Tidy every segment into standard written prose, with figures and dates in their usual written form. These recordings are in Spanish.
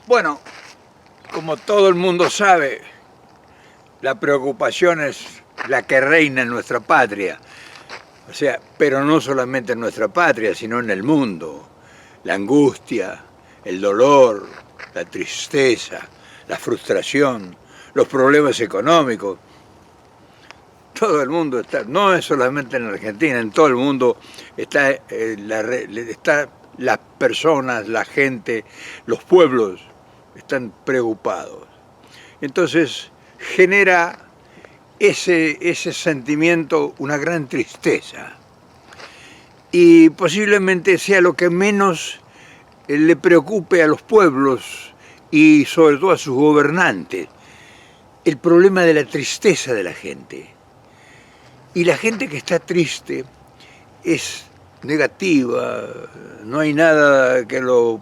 Bueno, como todo el mundo sabe, la preocupación es la que reina en nuestra patria. O sea, pero no solamente en nuestra patria, sino en el mundo. La angustia, el dolor, la tristeza, la frustración, los problemas económicos. Todo el mundo está, no es solamente en Argentina, en todo el mundo está, las personas, la gente, los pueblos están preocupados. Entonces genera ese sentimiento una gran tristeza. Y posiblemente sea lo que menos le preocupe a los pueblos y sobre todo a sus gobernantes, el problema de la tristeza de la gente. Y la gente que está triste es negativa, no hay nada que lo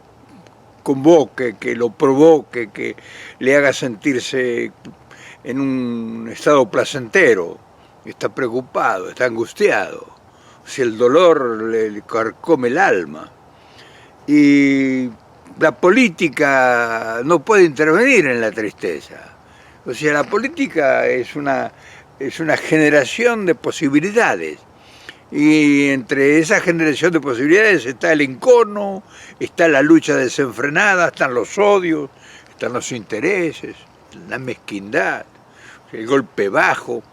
convoque, que lo provoque, que le haga sentirse en un estado placentero. Está preocupado, está angustiado. Si el dolor le carcome el alma. Y la política no puede intervenir en la tristeza. O sea, la política es una generación de posibilidades. Y entre esa generación de posibilidades está el encono, está la lucha desenfrenada, están los odios, están los intereses, la mezquindad, el golpe bajo.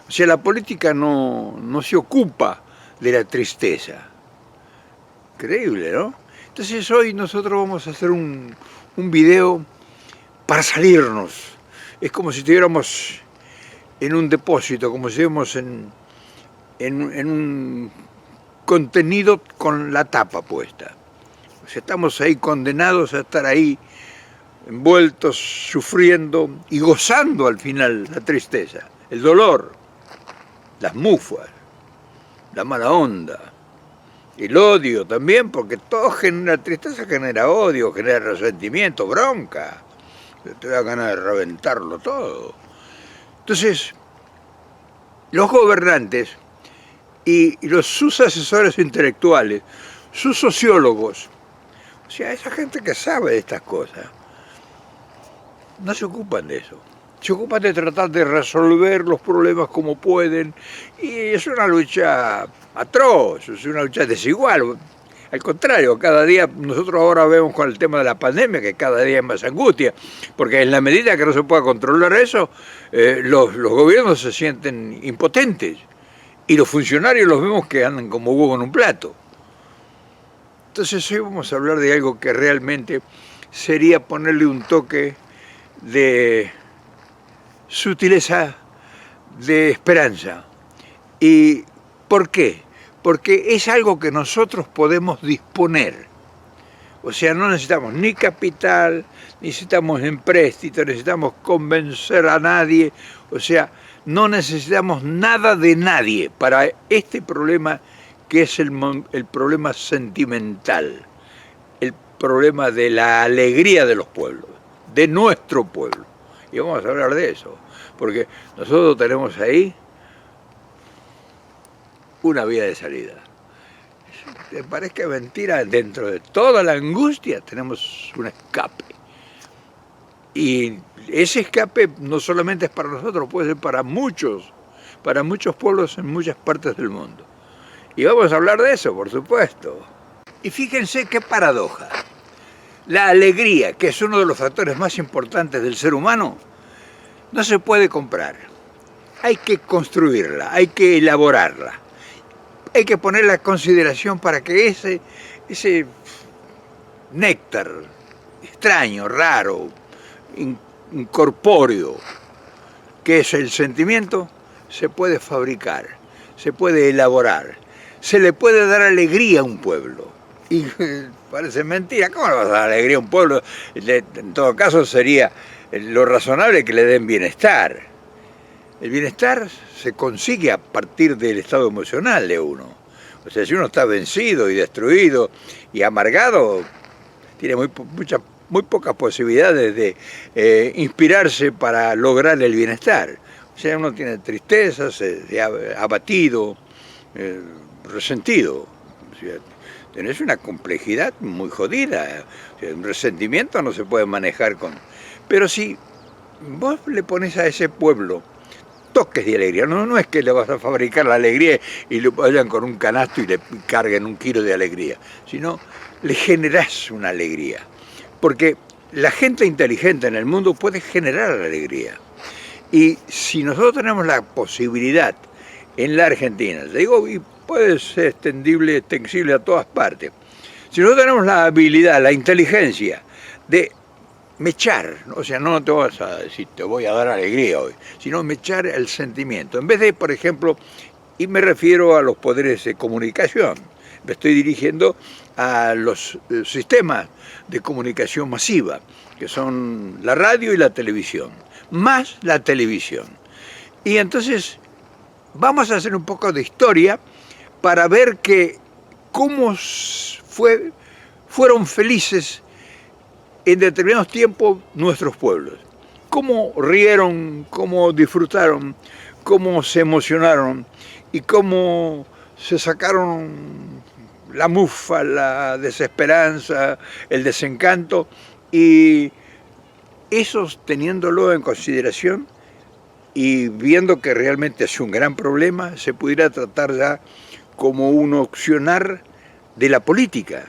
O sea, la política no se ocupa de la tristeza. Increíble, ¿no? Entonces hoy nosotros vamos a hacer un video para salirnos. Es como si estuviéramos en un depósito, como si estuviéramos en un contenido con la tapa puesta. O sea, estamos ahí condenados a estar ahí envueltos, sufriendo y gozando al final la tristeza, el dolor, las mufas, la mala onda, el odio también, porque todo genera tristeza, genera odio, genera resentimiento, bronca. Te da ganas de reventarlo todo. Entonces, los gobernantes y sus asesores intelectuales, sus sociólogos, o sea, esa gente que sabe de estas cosas, no se ocupan de eso. Se ocupan de tratar de resolver los problemas como pueden, y es una lucha atroz, es una lucha desigual. Al contrario, cada día, nosotros ahora vemos con el tema de la pandemia que cada día hay más angustia, porque en la medida que no se pueda controlar eso, los gobiernos se sienten impotentes, y los funcionarios los vemos que andan como huevo en un plato. Entonces hoy vamos a hablar de algo que realmente sería ponerle un toque de sutileza, de esperanza. ¿Y por qué? Porque es algo que nosotros podemos disponer. O sea, no necesitamos ni capital, necesitamos empréstito, necesitamos convencer a nadie. O sea, no necesitamos nada de nadie para este problema que es el problema sentimental, el problema de la alegría de los pueblos, de nuestro pueblo. Y vamos a hablar de eso, porque nosotros tenemos ahí una vía de salida. Te parezca mentira, dentro de toda la angustia tenemos un escape. Y ese escape no solamente es para nosotros, puede ser para muchos pueblos en muchas partes del mundo. Y vamos a hablar de eso, por supuesto. Y fíjense qué paradoja. La alegría, que es uno de los factores más importantes del ser humano, no se puede comprar. Hay que construirla, hay que elaborarla. Hay que ponerla a consideración para que ese néctar extraño, raro, incorpóreo, que es el sentimiento, se puede fabricar, se puede elaborar, se le puede dar alegría a un pueblo. Y parece mentira, ¿cómo le vas a dar alegría a un pueblo? En todo caso sería lo razonable que le den bienestar. El bienestar se consigue a partir del estado emocional de uno. O sea, si uno está vencido y destruido y amargado, tiene muy pocas posibilidades de inspirarse para lograr el bienestar. O sea, uno tiene tristeza, abatido, resentido. O sea, tenés una complejidad muy jodida. O sea, un resentimiento no se puede manejar con... Pero si vos le pones a ese pueblo toques de alegría, no es que le vas a fabricar la alegría y le vayan con un canasto y le carguen 1 kilo de alegría, sino le generás una alegría. Porque la gente inteligente en el mundo puede generar alegría. Y si nosotros tenemos la posibilidad en la Argentina, digo, y puede ser extensible a todas partes, si nosotros tenemos la habilidad, la inteligencia de mechar, o sea, no te vas a decir te voy a dar alegría hoy, sino mechar el sentimiento. En vez de, por ejemplo, y me refiero a los poderes de comunicación, me estoy dirigiendo a los sistemas de comunicación masiva, que son la radio y la televisión, más la televisión. Y entonces vamos a hacer un poco de historia para ver que cómo fueron felices en determinados tiempos nuestros pueblos. Cómo rieron, cómo disfrutaron, cómo se emocionaron y cómo se sacaron la mufa, la desesperanza, el desencanto, y esos teniéndolo en consideración y viendo que realmente es un gran problema, se pudiera tratar ya como un opcionar de la política.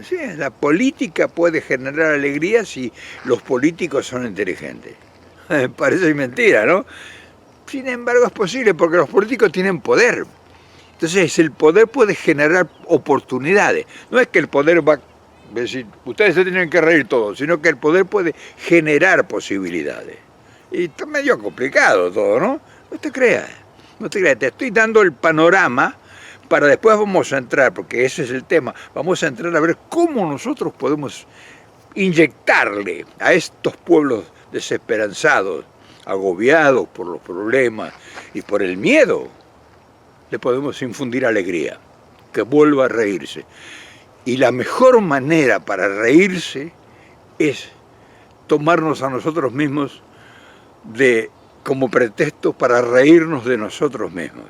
Sí, la política puede generar alegría si los políticos son inteligentes. Parece mentira, ¿no? Sin embargo es posible porque los políticos tienen poder. Entonces el poder puede generar oportunidades. No es que el poder va a decir, ustedes se tienen que reír todos, sino que el poder puede generar posibilidades. Y está medio complicado todo, ¿no? No te creas, te estoy dando el panorama para después vamos a entrar, porque ese es el tema, vamos a entrar a ver cómo nosotros podemos inyectarle a estos pueblos desesperanzados, agobiados por los problemas y por el miedo, le podemos infundir alegría, que vuelva a reírse. Y la mejor manera para reírse es tomarnos a nosotros mismos como pretexto para reírnos de nosotros mismos.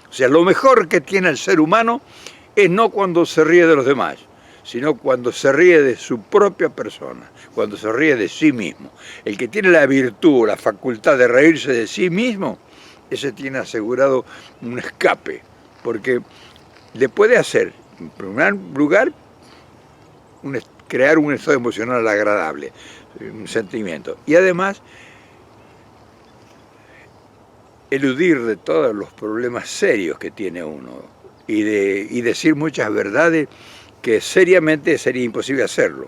O sea, lo mejor que tiene el ser humano es no cuando se ríe de los demás, sino cuando se ríe de su propia persona, cuando se ríe de sí mismo. El que tiene la virtud, la facultad de reírse de sí mismo, ese tiene asegurado un escape, porque le puede hacer, en primer lugar, crear un estado emocional agradable, un sentimiento, y además eludir de todos los problemas serios que tiene uno y decir muchas verdades que seriamente sería imposible hacerlo.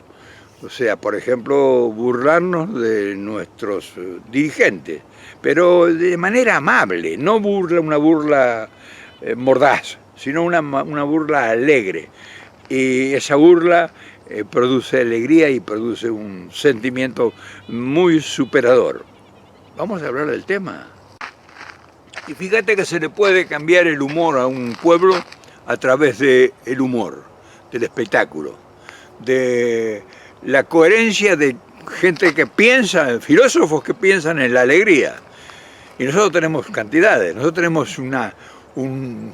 O sea, por ejemplo, burlarnos de nuestros dirigentes, pero de manera amable, no una burla mordaz, sino una burla alegre. Y esa burla produce alegría y produce un sentimiento muy superador. Vamos a hablar del tema. Y fíjate que se le puede cambiar el humor a un pueblo a través del humor, del espectáculo, de la coherencia de gente que piensa, filósofos que piensan en la alegría. Y nosotros tenemos cantidades, nosotros tenemos un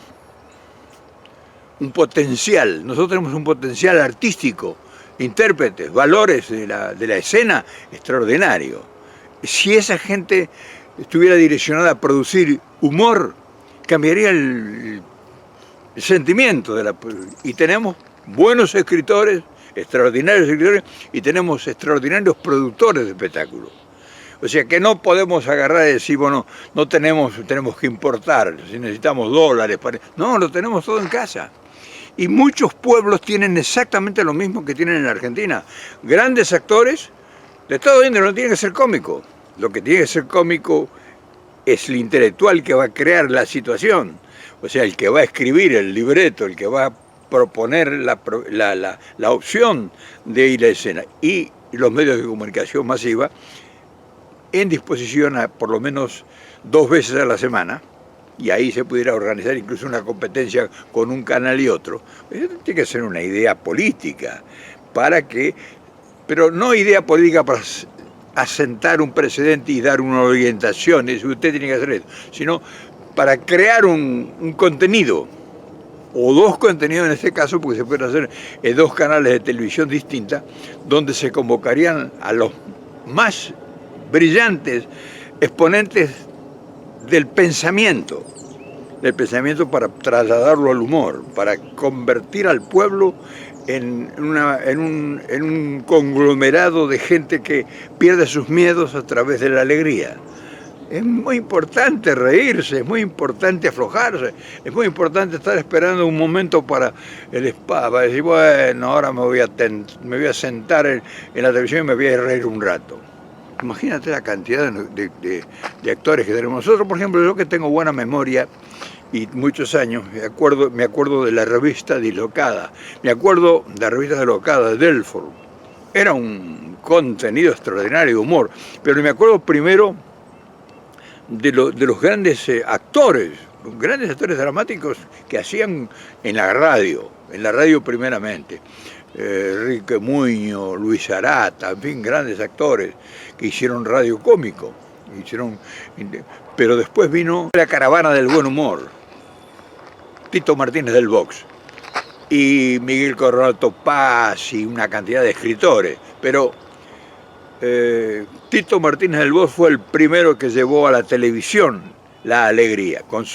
potencial, nosotros tenemos un potencial artístico, intérpretes, valores de la escena extraordinario. Si esa gente estuviera direccionada a producir humor, cambiaría el sentimiento y tenemos buenos escritores, extraordinarios escritores, y tenemos extraordinarios productores de espectáculos. O sea que no podemos agarrar y decir, bueno, tenemos que importar, si necesitamos dólares No, lo tenemos todo en casa. Y muchos pueblos tienen exactamente lo mismo que tienen en Argentina. Grandes actores, de todo índole, no tiene que ser cómico. Lo que tiene que ser cómico es el intelectual que va a crear la situación, o sea, el que va a escribir el libreto, el que va a proponer la opción de ir a la escena. Y los medios de comunicación masiva en disposición a por lo menos 2 veces a la semana, y ahí se pudiera organizar incluso una competencia con un canal y otro. Eso tiene que ser una idea política, pero no idea política para asentar un precedente y dar una orientación, es usted tiene que hacer eso, sino para crear un contenido o dos contenidos en este caso, porque se pueden hacer en dos canales de televisión distintas, donde se convocarían a los más brillantes exponentes del pensamiento para trasladarlo al humor, para convertir al pueblo en un conglomerado de gente que pierde sus miedos a través de la alegría. Es muy importante reírse, es muy importante aflojarse, es muy importante estar esperando un momento para el spa, para decir, bueno, ahora me voy a sentar en la televisión y me voy a reír un rato. Imagínate la cantidad de actores que tenemos. Nosotros, por ejemplo, yo que tengo buena memoria y muchos años, me acuerdo de la revista Dislocada, me acuerdo de la revista Dislocada de Delford. Era un contenido extraordinario de humor, pero me acuerdo primero de los grandes actores dramáticos que hacían en la radio primeramente. Enrique Muñoz, Luis Arata, en fin, grandes actores que hicieron radio cómico, pero después vino la caravana del buen humor, Tito Martínez del Box, y Miguel Coronado Paz y una cantidad de escritores, pero Tito Martínez del Box fue el primero que llevó a la televisión la alegría, con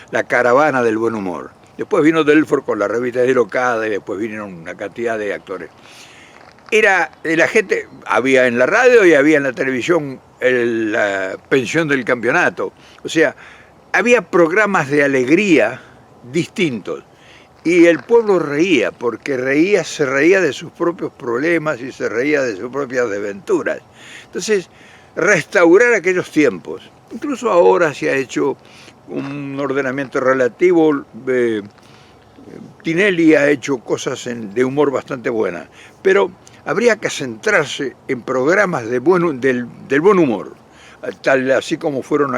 la caravana del buen humor. Después vino Delford con la revista Dislocada y después vinieron una cantidad de actores. La gente, había en la radio y había en la televisión la pensión del campeonato. O sea, había programas de alegría distintos. Y el pueblo reía, porque se reía de sus propios problemas y se reía de sus propias desventuras. Entonces, restaurar aquellos tiempos. Incluso ahora se ha hecho un ordenamiento relativo. Tinelli ha hecho cosas de humor bastante buenas, pero habría que centrarse en programas del buen humor, así como fueron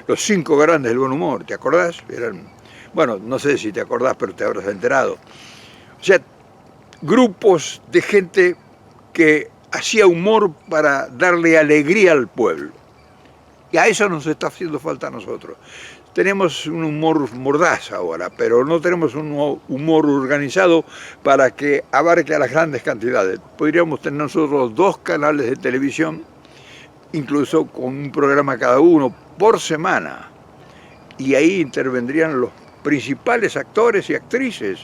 los 5 grandes del buen humor, ¿te acordás? Bueno, no sé si te acordás, pero te habrás enterado. O sea, grupos de gente que hacía humor para darle alegría al pueblo. Y a eso nos está haciendo falta a nosotros. Tenemos un humor mordaz ahora, pero no tenemos un humor organizado para que abarque a las grandes cantidades. Podríamos tener nosotros 2 canales de televisión, incluso con un programa cada uno por semana. Y ahí intervendrían los principales actores y actrices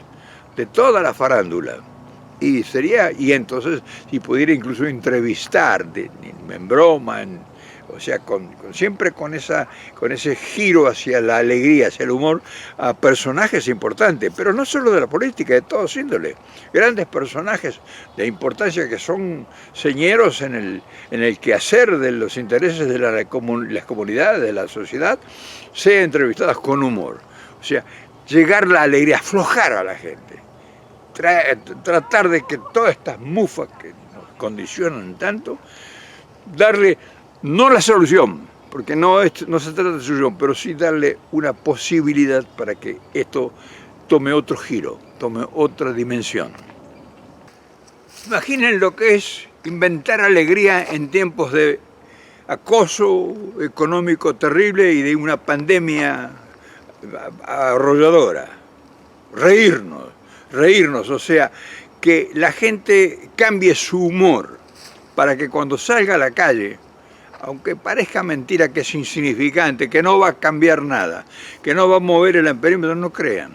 de toda la farándula. Y entonces, si pudiera incluso entrevistar en broma, o sea, siempre con ese giro hacia la alegría, hacia el humor, a personajes importantes, pero no solo de la política, de todos índoles. Grandes personajes de importancia que son señeros en el quehacer de los intereses de las comunidades, de la sociedad, sean entrevistadas con humor. O sea, llegar la alegría, aflojar a la gente, tratar de que todas estas mufas que nos condicionan tanto, darle no la solución, porque no se trata de solución, pero sí darle una posibilidad para que esto tome otro giro, tome otra dimensión. Imaginen lo que es inventar alegría en tiempos de acoso económico terrible y de una pandemia arrolladora. Reírnos, o sea, que la gente cambie su humor para que cuando salga a la calle, aunque parezca mentira que es insignificante, que no va a cambiar nada, que no va a mover el amperímetro, no crean.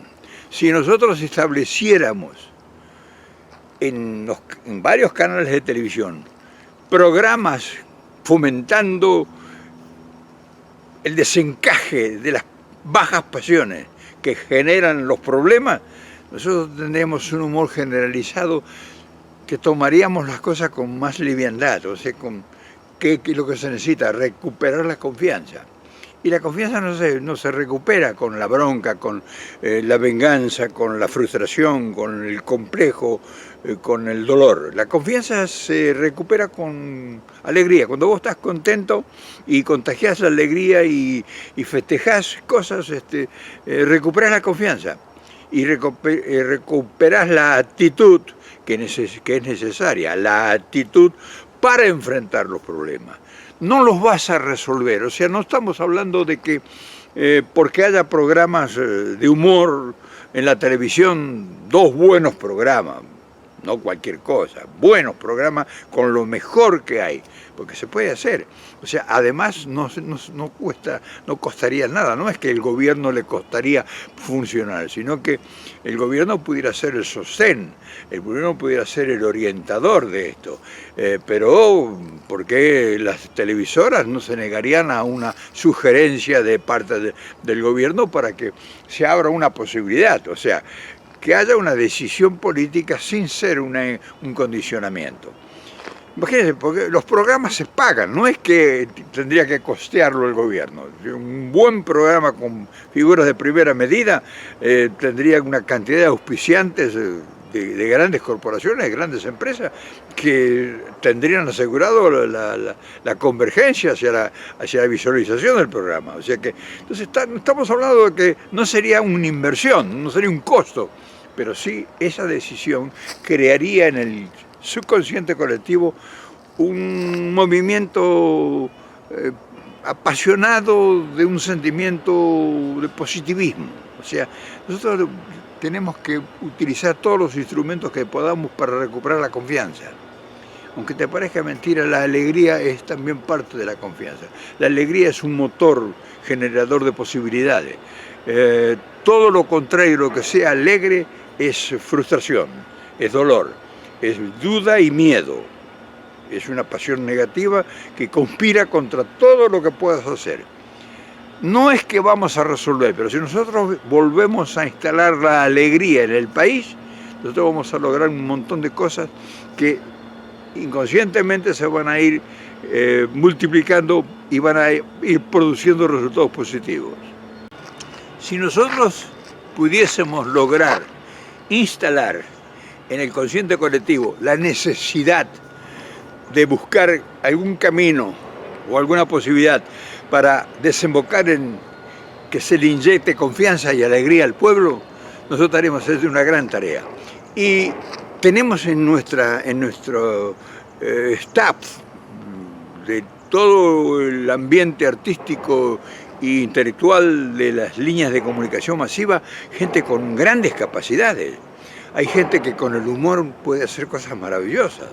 Si nosotros estableciéramos en varios canales de televisión programas fomentando el desencaje de las bajas pasiones que generan los problemas, nosotros tendríamos un humor generalizado que tomaríamos las cosas con más liviandad, o sea, ¿qué es lo que se necesita? Recuperar la confianza. Y la confianza no se recupera con la bronca, con la venganza, con la frustración, con el complejo, con el dolor. La confianza se recupera con alegría. Cuando vos estás contento y contagiás la alegría y festejás cosas, recuperás la confianza y recuperás la actitud que es necesaria, la actitud para enfrentar los problemas. No los vas a resolver, o sea, no estamos hablando de que porque haya programas de humor en la televisión 2 buenos programas, no cualquier cosa, buenos programas con lo mejor que hay, porque se puede hacer. O sea, además no costaría nada, no es que el gobierno le costaría funcionar, sino que el gobierno pudiera ser el sostén, el gobierno pudiera ser el orientador de esto, pero porque las televisoras no se negarían a una sugerencia de parte del gobierno para que se abra una posibilidad, o sea, que haya una decisión política sin ser un condicionamiento. Imagínense, porque los programas se pagan, no es que tendría que costearlo el gobierno. Un buen programa con figuras de primera medida tendría una cantidad de auspiciantes de grandes corporaciones, de grandes empresas, que tendrían asegurado la convergencia hacia la visualización del programa. O sea que, entonces estamos hablando de que no sería una inversión, no sería un costo, pero sí esa decisión crearía en el subconsciente colectivo un movimiento apasionado de un sentimiento de positivismo. O sea, nosotros tenemos que utilizar todos los instrumentos que podamos para recuperar la confianza. Aunque te parezca mentira, la alegría es también parte de la confianza. La alegría es un motor generador de posibilidades. Todo lo contrario, lo que sea alegre, es frustración, es dolor, es duda y miedo. Es una pasión negativa que conspira contra todo lo que puedas hacer. No es que vamos a resolver, pero si nosotros volvemos a instalar la alegría en el país, nosotros vamos a lograr un montón de cosas que inconscientemente se van a ir multiplicando y van a ir produciendo resultados positivos. Si nosotros pudiésemos lograr instalar en el consciente colectivo la necesidad de buscar algún camino o alguna posibilidad para desembocar en que se le inyecte confianza y alegría al pueblo, nosotros haremos una gran tarea. Y tenemos en nuestro staff de todo el ambiente artístico e intelectual de las líneas de comunicación masiva, gente con grandes capacidades. Hay gente que con el humor puede hacer cosas maravillosas.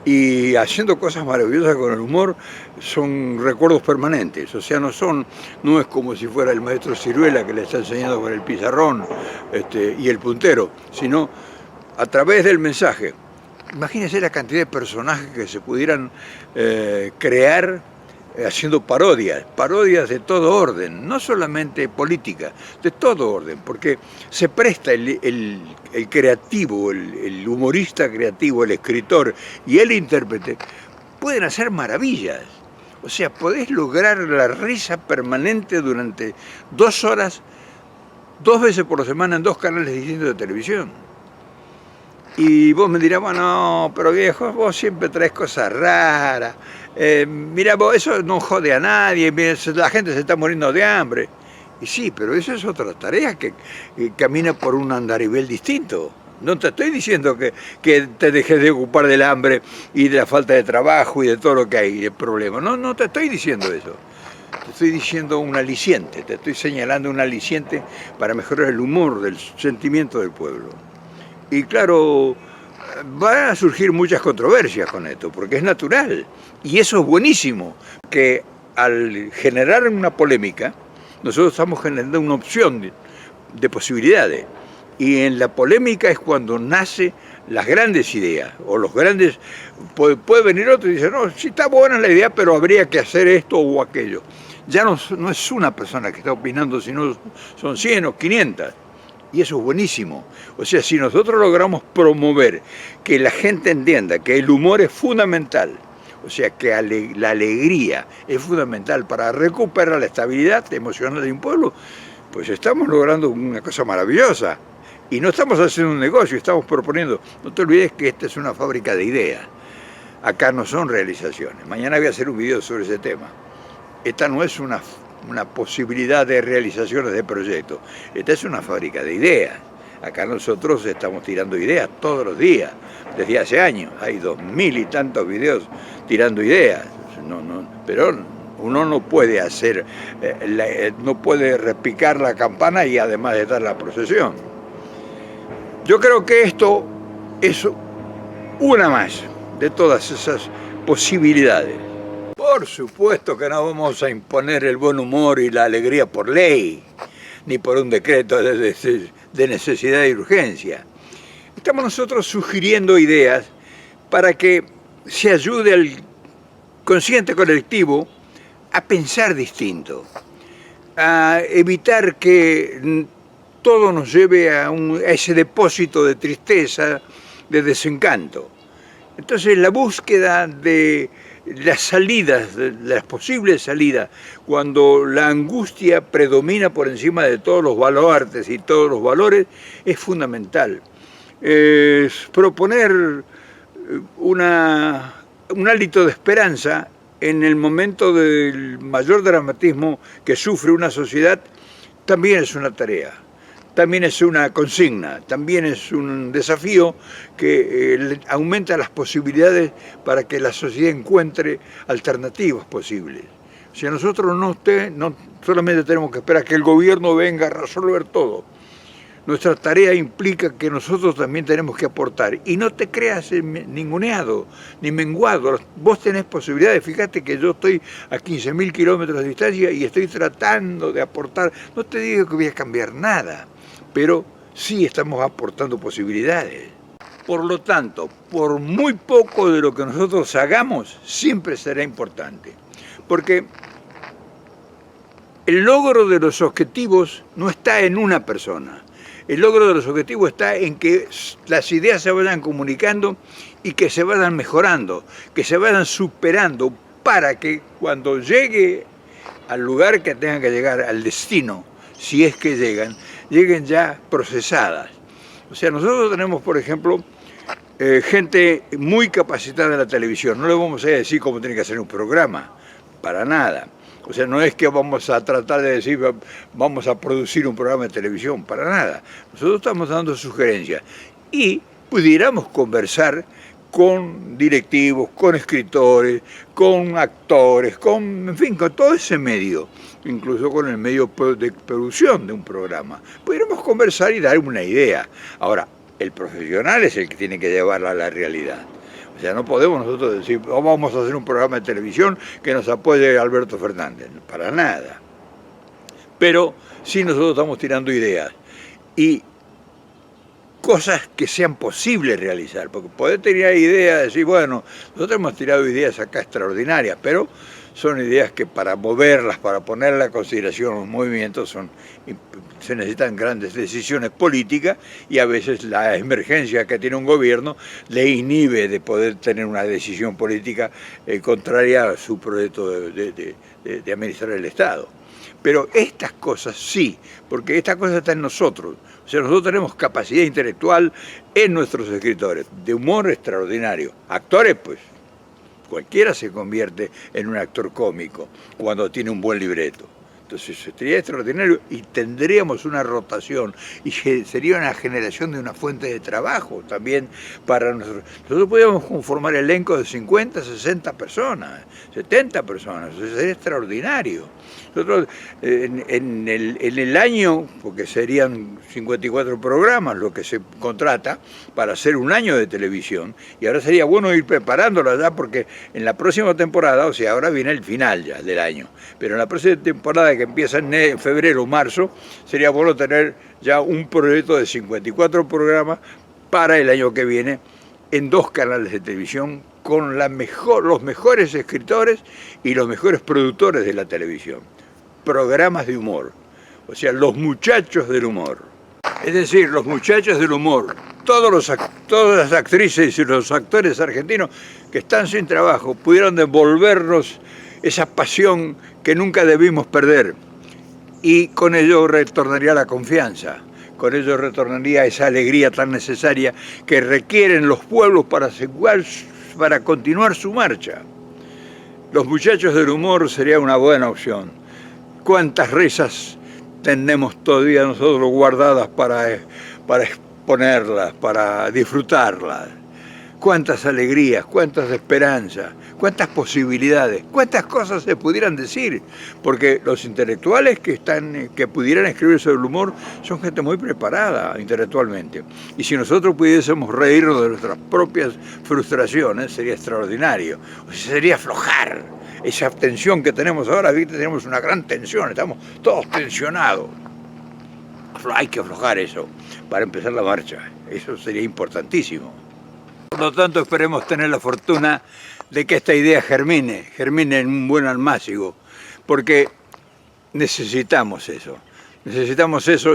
Y haciendo cosas maravillosas con el humor son recuerdos permanentes, o sea, no es como si fuera el maestro Ciruela que le está enseñando con el pizarrón y el puntero, sino a través del mensaje. Imagínense la cantidad de personajes que se pudieran crear haciendo parodias de todo orden, no solamente política, de todo orden, porque se presta el creativo, el humorista creativo, el escritor y el intérprete, pueden hacer maravillas. O sea, podés lograr la risa permanente durante 2 horas, 2 veces por semana en 2 canales distintos de televisión. Y vos me dirás, bueno, pero viejo, vos siempre traes cosas raras. Mira, vos, eso no jode a nadie, la gente se está muriendo de hambre. Y sí, pero eso es otra tarea que camina por un andarivel distinto. No te estoy diciendo que te dejes de ocupar del hambre y de la falta de trabajo y de todo lo que hay, de problemas. No te estoy diciendo eso. Te estoy diciendo un aliciente, te estoy señalando un aliciente para mejorar el humor del sentimiento del pueblo. Y claro, van a surgir muchas controversias con esto, porque es natural. Y eso es buenísimo, que al generar una polémica, nosotros estamos generando una opción de posibilidades. Y en la polémica es cuando nacen las grandes ideas, o los grandes... Puede venir otro y decir, no, sí está buena la idea, pero habría que hacer esto o aquello. Ya no es una persona que está opinando, sino son 100 o 500. Y eso es buenísimo. O sea, si nosotros logramos promover que la gente entienda que el humor es fundamental, o sea, que la alegría es fundamental para recuperar la estabilidad emocional de un pueblo, pues estamos logrando una cosa maravillosa. Y no estamos haciendo un negocio, estamos proponiendo. No te olvides que esta es una fábrica de ideas. Acá no son realizaciones. Mañana voy a hacer un video sobre ese tema. Esta no es una posibilidad de realizaciones de proyectos. Esta es una fábrica de ideas. Acá nosotros estamos tirando ideas todos los días, desde hace años. Hay 2000 y tantos videos tirando ideas. Pero uno no puede hacer, no puede repicar la campana y además de dar la procesión. Yo creo que esto es una más de todas esas posibilidades. Por supuesto que no vamos a imponer el buen humor y la alegría por ley, ni por un decreto de necesidad y urgencia. Estamos nosotros sugiriendo ideas para que se ayude al consciente colectivo a pensar distinto, a evitar que todo nos lleve a ese depósito de tristeza, de desencanto. Entonces la búsqueda de las salidas, de las posibles salidas, cuando la angustia predomina por encima de todos los baluartes y todos los valores, es fundamental. Es proponer un hálito de esperanza en el momento del mayor dramatismo que sufre una sociedad, también es una tarea. También es una consigna, también es un desafío que aumenta las posibilidades para que la sociedad encuentre alternativas posibles. O sea, nosotros no solamente tenemos que esperar que el gobierno venga a resolver todo. Nuestra tarea implica que nosotros también tenemos que aportar. Y no te creas ninguneado, ni menguado. Vos tenés posibilidades. Fíjate que yo estoy a 15.000 kilómetros de distancia y estoy tratando de aportar. No te digo que voy a cambiar nada, pero sí estamos aportando posibilidades. Por lo tanto, por muy poco de lo que nosotros hagamos, siempre será importante. Porque el logro de los objetivos no está en una persona. El logro de los objetivos está en que las ideas se vayan comunicando y que se vayan mejorando, que se vayan superando para que cuando llegue al lugar que tengan que llegar, al destino, si es que lleguen ya procesadas. O sea, nosotros tenemos, por ejemplo, gente muy capacitada en la televisión. No le vamos a decir cómo tiene que hacer un programa, para nada. O sea, no es que vamos a tratar de decir, vamos a producir un programa de televisión, para nada. Nosotros estamos dando sugerencias y pudiéramos conversar con directivos, con escritores, con actores, en fin, con todo ese medio, incluso con el medio de producción de un programa. Pudiéramos conversar y dar una idea. Ahora, el profesional es el que tiene que llevarla a la realidad. O sea, no podemos nosotros decir, vamos a hacer un programa de televisión que nos apoye Alberto Fernández, para nada. Pero sí nosotros estamos tirando ideas y cosas que sean posibles realizar, porque poder tener ideas, decir, bueno, nosotros hemos tirado ideas acá extraordinarias, pero son ideas que para moverlas, para ponerlas a consideración los movimientos, se necesitan grandes decisiones políticas y a veces la emergencia que tiene un gobierno le inhibe de poder tener una decisión política contraria a su proyecto de administrar el Estado. Pero estas cosas sí, porque estas cosas están en nosotros. O sea, nosotros tenemos capacidad intelectual en nuestros escritores, de humor extraordinario. Actores, pues, cualquiera se convierte en un actor cómico cuando tiene un buen libreto. Entonces sería extraordinario y tendríamos una rotación y sería una generación de una fuente de trabajo también para nosotros. Nosotros podríamos conformar elenco de 50, 60 personas, 70 personas, eso sería extraordinario. Nosotros en el año, porque serían 54 programas lo que se contrata para hacer un año de televisión, y ahora sería bueno ir preparándolo ya porque en la próxima temporada, o sea, ahora viene el final ya del año, pero en la próxima temporada que empieza en febrero o marzo, sería bueno tener ya un proyecto de 54 programas para el año que viene en 2 canales de televisión con los mejores escritores y los mejores productores de la televisión. Programas de humor, o sea, los muchachos del humor. Es decir, los muchachos del humor, todas las actrices y los actores argentinos que están sin trabajo pudieron devolvernos esa pasión que nunca debimos perder y con ello retornaría la confianza, con ello retornaría esa alegría tan necesaria que requieren los pueblos para continuar su marcha. Los muchachos del humor sería una buena opción. ¿Cuántas risas tenemos todavía nosotros guardadas para exponerlas, para disfrutarlas? cuántas alegrías, cuántas esperanzas, cuántas posibilidades, cuántas cosas se pudieran decir, porque los intelectuales que pudieran escribir sobre el humor son gente muy preparada intelectualmente, y si nosotros pudiésemos reírnos de nuestras propias frustraciones sería extraordinario, o sea, sería aflojar esa tensión que tenemos ahora. ¿Viste? Tenemos una gran tensión, estamos todos tensionados. Hay que aflojar eso para empezar la marcha, eso sería importantísimo. Por lo tanto, esperemos tener la fortuna de que esta idea germine en un buen almácigo, porque necesitamos eso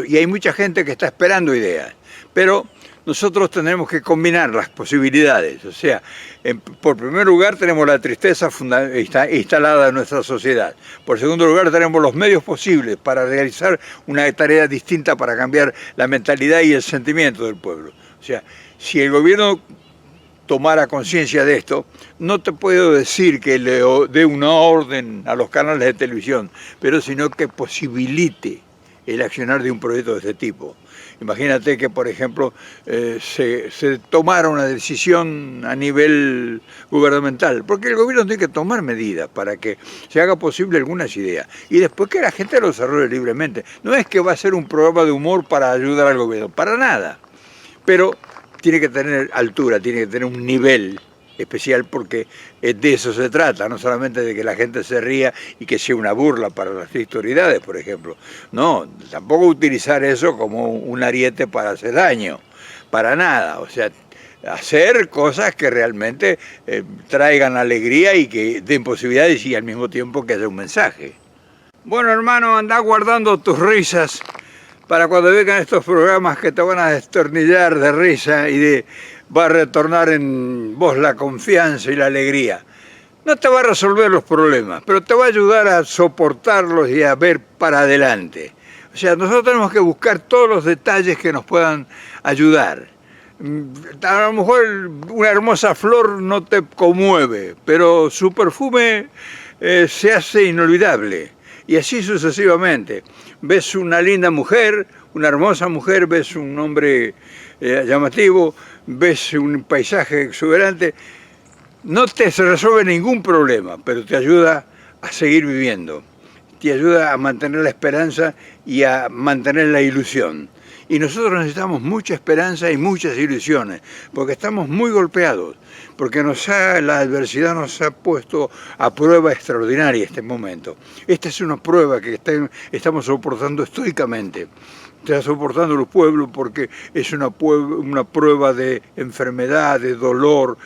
y hay mucha gente que está esperando ideas, pero nosotros tenemos que combinar las posibilidades, o sea, por primer lugar tenemos la tristeza instalada en nuestra sociedad, por segundo lugar tenemos los medios posibles para realizar una tarea distinta para cambiar la mentalidad y el sentimiento del pueblo. O sea, si el gobierno tomara conciencia de esto, no te puedo decir que le dé una orden a los canales de televisión, pero sino que posibilite el accionar de un proyecto de este tipo. Imagínate que, por ejemplo, se tomara una decisión a nivel gubernamental, porque el gobierno tiene que tomar medidas para que se haga posible algunas ideas, y después que la gente lo desarrolle libremente. No es que va a ser un programa de humor para ayudar al gobierno, para nada, pero tiene que tener altura, tiene que tener un nivel especial, porque de eso se trata, no solamente de que la gente se ría y que sea una burla para las autoridades, por ejemplo. No, tampoco utilizar eso como un ariete para hacer daño, para nada. O sea, hacer cosas que realmente traigan alegría y que den posibilidades y al mismo tiempo que haya un mensaje. Bueno, hermano, anda guardando tus risas para cuando vengan estos programas que te van a destornillar de risa y va a retornar en vos la confianza y la alegría. No te va a resolver los problemas, pero te va a ayudar a soportarlos y a ver para adelante. O sea, nosotros tenemos que buscar todos los detalles que nos puedan ayudar. A lo mejor una hermosa flor no te conmueve, pero su perfume se hace inolvidable. Y así sucesivamente. Ves una linda mujer, una hermosa mujer, ves un hombre llamativo, ves un paisaje exuberante, no te resuelve ningún problema, pero te ayuda a seguir viviendo, te ayuda a mantener la esperanza y a mantener la ilusión. Y nosotros necesitamos mucha esperanza y muchas ilusiones, porque estamos muy golpeados, porque la adversidad nos ha puesto a prueba extraordinaria este momento. Esta es una prueba que estamos soportando estoicamente. Está soportando los pueblos porque es una prueba de enfermedad, de dolor,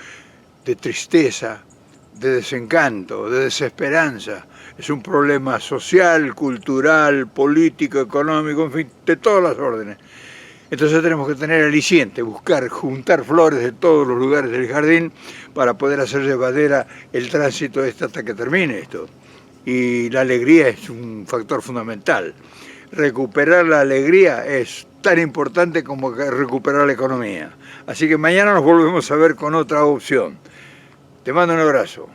de tristeza, de desencanto, de desesperanza. Es un problema social, cultural, político, económico, en fin, de todas las órdenes. Entonces tenemos que tener aliciente, juntar flores de todos los lugares del jardín para poder hacer llevadera el tránsito hasta que termine esto. Y la alegría es un factor fundamental. Recuperar la alegría es tan importante como recuperar la economía. Así que mañana nos volvemos a ver con otra opción. Te mando un abrazo.